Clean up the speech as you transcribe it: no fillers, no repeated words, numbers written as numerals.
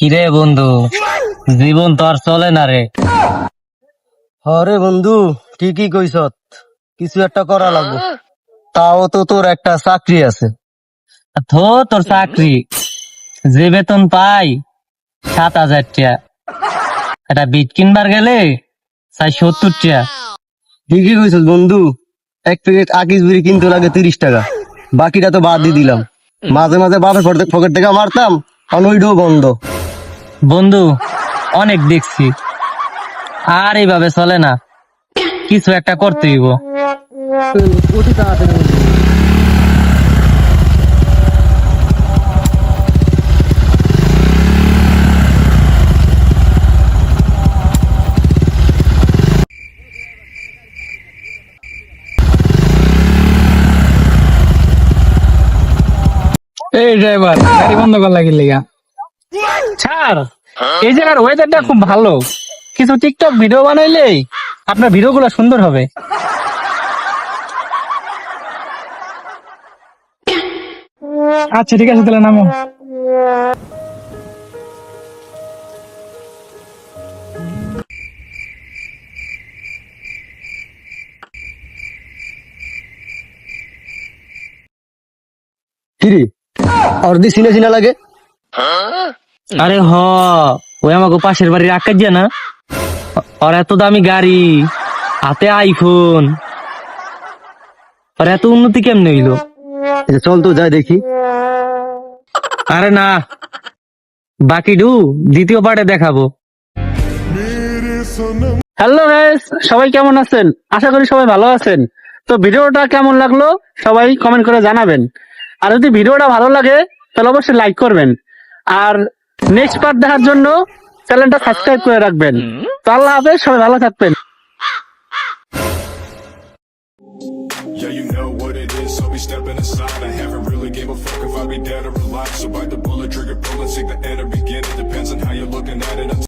কিরে বন্ধু, জীবন তো আর চলে না রে। হরে বন্ধু, ঠিকই কইছত, কিছু একটা করা লাগবে। তাও তো তোর একটা চাকরি আছে। তোর চাকরি, যে বেতন পাই 7,000 টাকা, এটা বিট কিনবার গেলে 70 টাকা। ঠিকই কইছত বন্ধু, এক প্যাকেট আকিস বিড়ি কিনতে লাগে 30 টাকা, বাকিটা তো বাদ দিয়ে দিলাম। মাঝে মাঝে বাপের পকেট থেকে মারতাম, কারণ ওইটাও বন্ধ। বন্ধু, অনেক দেখছি, আর এইভাবে চলে না, কিছু একটা করতে হইব। অতি তাড়াতাড়ি বন্ধু। এই ড্রাইভার, গাড়ি বন্ধ কর লাগিল লিগা। স্যার, এই জায়গার ওয়েদারটা খুব ভালো, কিছু টিকটক ভিডিও বানাইলে আপনার ভিডিও গুলো সুন্দর হবে। আচ্ছা ঠিক আছে, তাহলে নামো। কিরে, আর দি সিনে সিনা লাগে? আরে ওই আমাকে পাশের বাড়ির আকাশ না, আর এত দামি গাড়ি, হাতে আইফোন, আর এত উন্নতি কেমনে হইলো? চল তো যাই দেখি। আরে না, বাকি দ্বিতীয় পার্টে দেখাবো। হ্যালো গাইস, সবাই কেমন আছেন? আশা করি সবাই ভালো আছেন। তো ভিডিওটা কেমন লাগলো সবাই কমেন্ট করে জানাবেন। আর যদি ভিডিওটা ভালো লাগে তাহলে অবশ্যই লাইক করবেন, আর নেক্সট পার্ট দেখার জন্য চ্যানেলটা সাবস্ক্রাইব করে রাখবেন। তো আল্লাহ হাফেজ, সবাই ভালো থাকবেন। Yeah, you know what it is, so be stepping aside. I haven't really gave a fuck if I be dead or alive. So bite the bullet, trigger pull and see the end or begin. It depends on how you're looking at it.